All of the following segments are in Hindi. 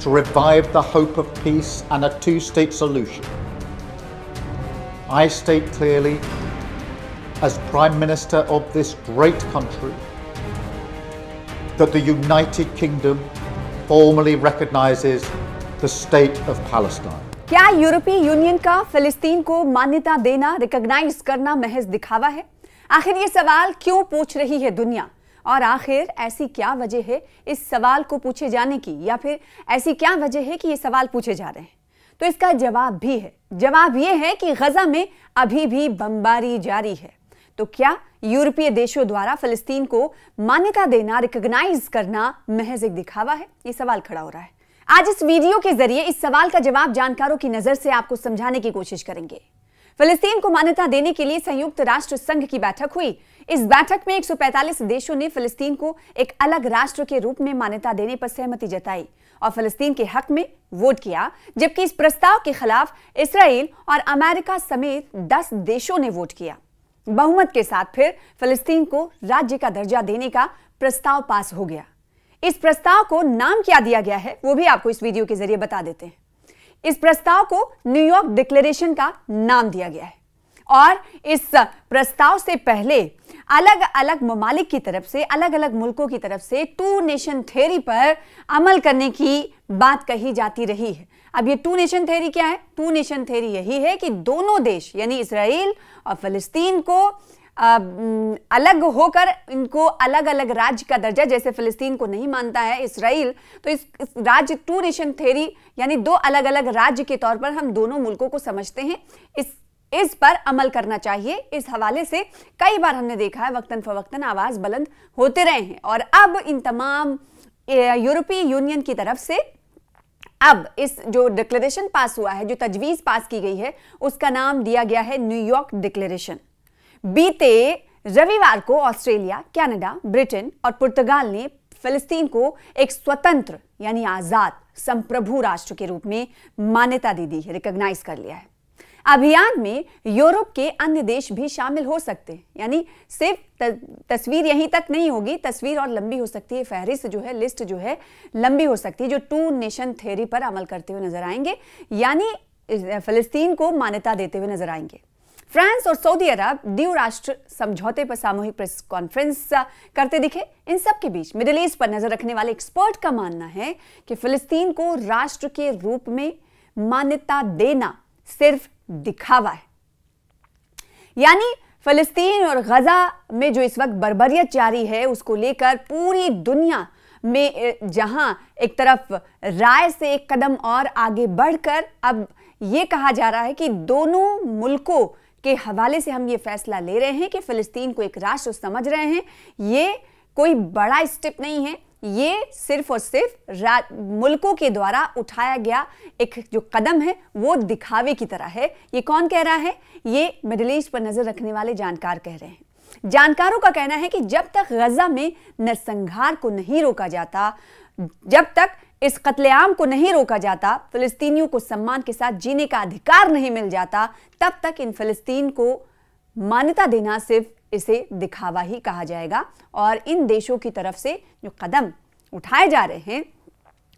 to revive the hope of peace and a two-state solution. I state clearly, as Prime Minister of this great country, that the United Kingdom formally recognizes the state of Palestine. क्या यूरोपीय यूनियन का फिलिस्तीन को मान्यता देना, रिकॉग्नाइज करना महज दिखावा है? आखिर ये सवाल क्यों पूछ रही है दुनिया, और आखिर ऐसी क्या वजह है इस सवाल को पूछे जाने की, या फिर ऐसी क्या वजह है कि ये सवाल पूछे जा रहे हैं? तो इसका जवाब भी है। जवाब ये है कि गजा में अभी भी बमबारी जारी है। तो क्या यूरोपीय देशों द्वारा फिलिस्तीन को मान्यता देना, रिकॉग्नाइज करना महज एक दिखावा है? ये सवाल खड़ा हो रहा है। आज इस वीडियो के जरिए इस सवाल का जवाब जानकारों की नजर से आपको समझाने की कोशिश करेंगे। फिलिस्तीन को मान्यता देने के लिए संयुक्त राष्ट्र संघ की बैठक हुई। इस बैठक में 145 देशों ने फिलिस्तीन को एक अलग राष्ट्र के रूप में मान्यता देने पर सहमति जताई और फिलिस्तीन के हक में वोट किया, जबकि इस प्रस्ताव के खिलाफ इसराइल और अमेरिका समेत 10 देशों ने वोट किया। बहुमत के साथ फिर फिलिस्तीन को राज्य का दर्जा देने का प्रस्ताव पास हो गया। इस प्रस्ताव को नाम क्या दिया गया है वो भी आपको इस वीडियो के जरिए बता देते हैं। इस प्रस्ताव को न्यूयॉर्क डिक्लेरेशन का नाम दिया गया है और इस प्रस्ताव से पहले अलग अलग ममालिक की तरफ से, अलग अलग मुल्कों की तरफ से टू नेशन थ्योरी पर अमल करने की बात कही जाती रही है। अब ये टू नेशन थ्योरी क्या है? टू नेशन थ्योरी यही है कि दोनों देश यानी इसराइल और फिलिस्तीन को अलग होकर इनको अलग अलग राज्य का दर्जा, जैसे फिलिस्तीन को नहीं मानता है इसराइल, तो इस राज्य टू नेशन थ्योरी यानी दो अलग अलग राज्य के तौर पर हम दोनों मुल्कों को समझते हैं, इस पर अमल करना चाहिए। इस हवाले से कई बार हमने देखा है वक्तन फवक्तन आवाज बुलंद होते रहे हैं और अब इन तमाम यूरोपीय यूनियन की तरफ से अब इस जो डिक्लेरेशन पास हुआ है, जो तजवीज पास की गई है, उसका नाम दिया गया है न्यूयॉर्क डिक्लेरेशन। बीते रविवार को ऑस्ट्रेलिया, कनाडा, ब्रिटेन और पुर्तगाल ने फिलिस्तीन को एक स्वतंत्र यानी आजाद संप्रभु राष्ट्र के रूप में मान्यता दे दी है, रिकॉग्नाइज कर लिया है। अभियान में यूरोप के अन्य देश भी शामिल हो सकते हैं, यानी सिर्फ तस्वीर यहीं तक नहीं होगी, तस्वीर और लंबी हो सकती है, फहरिस्त जो है, लिस्ट जो है लंबी हो सकती है, जो टू नेशन थ्योरी पर अमल करते हुए नजर आएंगे, यानी फिलिस्तीन को मान्यता देते हुए नजर आएंगे। फ्रांस और सऊदी अरब द्विराष्ट्र समझौते पर सामूहिक प्रेस कॉन्फ्रेंस करते दिखे। इन सब के बीच मिडिल ईस्ट पर नजर रखने वाले एक्सपर्ट का मानना है कि फिलिस्तीन को राष्ट्र के रूप में मान्यता देना सिर्फ दिखावा है, यानी फिलिस्तीन और गजा में जो इस वक्त बर्बरियत जारी है उसको लेकर पूरी दुनिया में जहां एक तरफ राय से एक कदम और आगे बढ़कर अब यह कहा जा रहा है कि दोनों मुल्कों के हवाले से हम ये फैसला ले रहे हैं कि फिलिस्तीन को एक राष्ट्र समझ रहे हैं। ये कोई बड़ा स्टेप नहीं है, ये सिर्फ और सिर्फ मुल्कों के द्वारा उठाया गया एक जो कदम है वो दिखावे की तरह है। ये कौन कह रहा है? ये मिडिल ईस्ट पर नजर रखने वाले जानकार कह रहे हैं। जानकारों का कहना है कि जब तक गजा में नरसंहार को नहीं रोका जाता, जब तक इस कत्लेआम को नहीं रोका जाता, फिलिस्तीनियों को सम्मान के साथ जीने का अधिकार नहीं मिल जाता, तब तक इन फिलिस्तीन को मान्यता देना सिर्फ इसे दिखावा ही कहा जाएगा और इन देशों की तरफ से जो कदम उठाए जा रहे हैं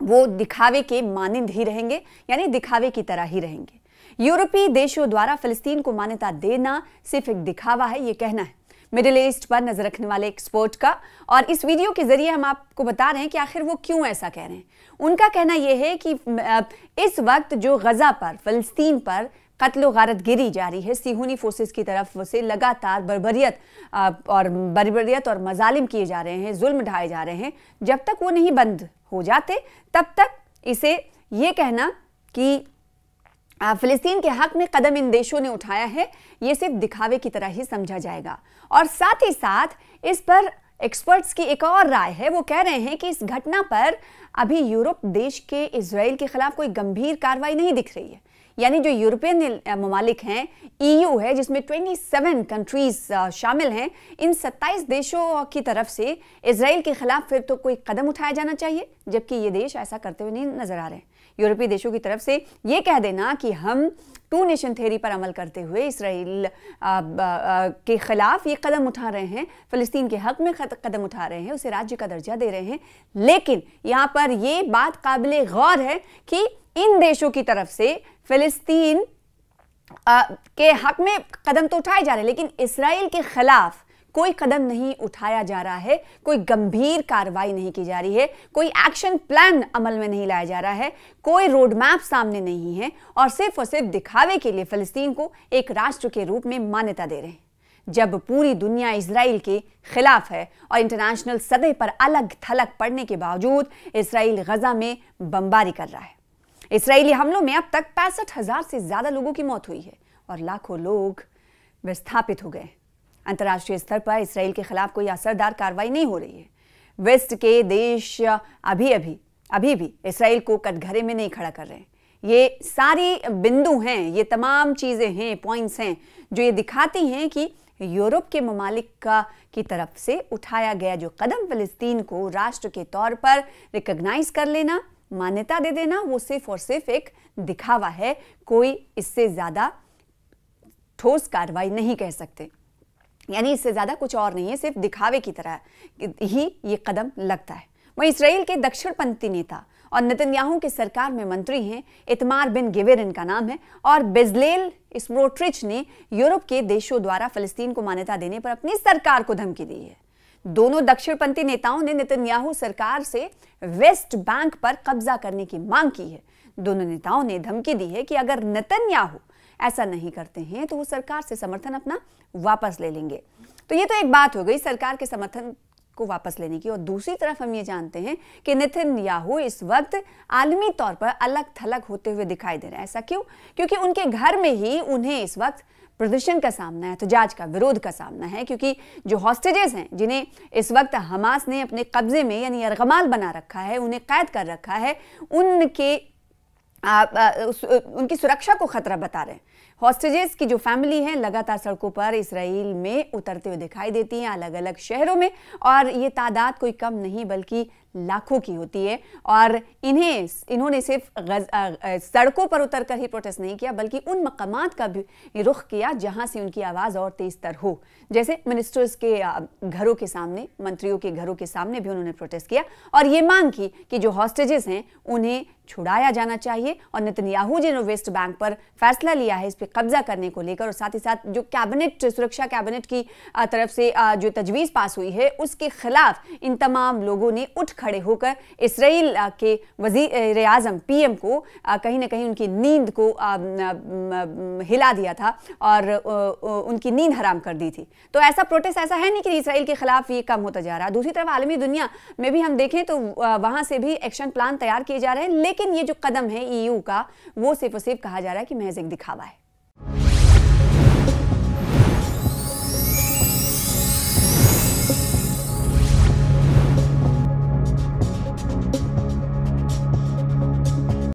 वो दिखावे के मानिंद ही रहेंगे, यानी दिखावे की तरह ही रहेंगे। यूरोपीय देशों द्वारा फिलिस्तीन को मान्यता देना सिर्फ एक दिखावा है, ये कहना है मिडिल ईस्ट पर नजर रखने वाले एक्सपर्ट का, और इस वीडियो के जरिए हम आपको बता रहे हैं कि आखिर वो क्यों ऐसा कह रहे हैं। उनका कहना यह है कि इस वक्त जो गजा पर, फिलिस्तीन पर कत्ल गारतगिरी जारी है, सिहूनी फोर्सेस की तरफ से लगातार बर्बरियत और मजालिम किए जा रहे हैं, जुल्म ढाए जा रहे हैं, जब तक वो नहीं बंद हो जाते तब तक इसे ये कहना कि फिलिस्तीन के हक में कदम इन देशों ने उठाया है, ये सिर्फ दिखावे की तरह ही समझा जाएगा। और साथ ही साथ इस पर एक्सपर्ट्स की एक और राय है, वो कह रहे हैं कि इस घटना पर अभी यूरोप देश के इजराइल के खिलाफ कोई गंभीर कार्रवाई नहीं दिख रही है, यानी जो यूरोपियन ममालिक हैं, EU है जिसमें 27 कंट्रीज शामिल हैं, इन 27 देशों की तरफ से इजराइल के खिलाफ फिर तो कोई कदम उठाया जाना चाहिए, जबकि ये देश ऐसा करते हुए नहीं नजर आ रहे हैं। यूरोपीय देशों की तरफ से ये कह देना कि हम 2 नेशन थ्योरी पर अमल करते हुए इजराइल के खिलाफ ये कदम उठा रहे हैं, फिलिस्तीन के हक में कदम उठा रहे हैं, उसे राज्य का दर्जा दे रहे हैं। लेकिन यहाँ पर ये बात काबिले गौर है कि इन देशों की तरफ से फिलिस्तीन के हक में कदम तो उठाए जा रहे हैं, लेकिन इजराइल के खिलाफ कोई कदम नहीं उठाया जा रहा है, कोई गंभीर कार्रवाई नहीं की जा रही है, कोई एक्शन प्लान अमल में नहीं लाया जा रहा है, कोई रोड मैप सामने नहीं है, और सिर्फ दिखावे के लिए फिलिस्तीन को एक राष्ट्र के रूप में मान्यता दे रहे हैं। जब पूरी दुनिया इजराइल के खिलाफ है और इंटरनेशनल सतह पर अलग थलग पड़ने के बावजूद इजराइल गजा में बमबारी कर रहा है। इजरायली हमलों में अब तक 65,000 से ज्यादा लोगों की मौत हुई है और लाखों लोग विस्थापित हो गए। अंतर्राष्ट्रीय स्तर पर इजराइल के खिलाफ कोई असरदार कार्रवाई नहीं हो रही है। वेस्ट के देश अभी भी इजराइल को कटघरे में नहीं खड़ा कर रहे हैं। ये सारी बिंदु हैं, ये तमाम चीजें हैं, पॉइंट्स हैं जो ये दिखाती हैं कि यूरोप के ममालिक की तरफ से उठाया गया जो कदम फिलिस्तीन को राष्ट्र के तौर पर रिकॉग्नाइज कर लेना, मान्यता दे देना, वो सिर्फ और सिर्फ एक दिखावा है। कोई इससे ज्यादा ठोस कार्रवाई नहीं कह सकते, यानी इससे ज्यादा कुछ और नहीं है, सिर्फ दिखावे की तरह ही ये कदम लगता है। वहीं इजराइल के दक्षिणपंथी नेता और नेतन्याहू की सरकार में मंत्री हैं, इतमार बिन गिविर इनका नाम है, और बेजलेल स्मोट्रिच ने यूरोप के देशों द्वारा फिलिस्तीन को मान्यता देने पर अपनी सरकार को धमकी दी है। दोनों दक्षिणपंथी नेताओं ने नेतन्याहू सरकार से वेस्ट बैंक पर कब्जा करने की मांग की है। दोनों नेताओं ने धमकी दी है कि अगर नेतन्याहू ऐसा नहीं करते हैं तो वो सरकार से समर्थन अपना वापस ले लेंगे। तो ये तो एक बात हो गई सरकार के समर्थन को वापस लेने की, और दूसरी तरफ हम ये जानते हैं कि नेतन्याहू इस वक्त आलमी तौर पर अलग थलग होते हुए दिखाई दे रहे हैं। ऐसा क्यों? क्योंकि उनके घर में ही उन्हें इस वक्त प्रदर्शन का सामना है, एहतजाज का, विरोध का सामना है, क्योंकि जो हॉस्टेजेस हैं जिन्हें इस वक्त हमास ने अपने कब्जे में यानी यरगमाल बना रखा है, उन्हें कैद कर रखा है, उनकी सुरक्षा को खतरा बता रहे हैं। हॉस्टेजेस की जो फैमिली है लगातार सड़कों पर इसराइल में उतरते हुए दिखाई देती हैं, अलग अलग शहरों में, और ये तादाद कोई कम नहीं बल्कि लाखों की होती है। और इन्होंने सिर्फ सड़कों पर उतरकर ही प्रोटेस्ट नहीं किया, बल्कि उन मकामात का भी रुख किया जहां से उनकी आवाज़ और तेज तर हो, जैसे मिनिस्टर्स के घरों के सामने, मंत्रियों के घरों के सामने भी उन्होंने प्रोटेस्ट किया और ये मांग की कि जो हॉस्टेजेस हैं उन्हें छुड़ाया जाना चाहिए, और नेतन्याहू जिन्होंने वेस्ट बैंक पर फैसला लिया है इस पर कब्जा करने को लेकर, और साथ ही साथ जो कैबिनेट, सुरक्षा कैबिनेट की तरफ से जो तजवीज़ पास हुई है उसके खिलाफ इन तमाम लोगों ने उठ खड़े होकर इसराइल के वज़ीर आज़म PM को कहीं ना कहीं उनकी नींद को हिला दिया था और उनकी नींद हराम कर दी थी। तो ऐसा प्रोटेस्ट ऐसा है नहीं कि इसराइल के खिलाफ ये कम होता जा रहा है। दूसरी तरफ आलमी दुनिया में भी हम देखें तो वहां से भी एक्शन प्लान तैयार किए जा रहे हैं, लेकिन ये जो कदम है EU का, वो सिर्फ और सिर्फ कहा जा रहा है कि महज एक दिखावा है।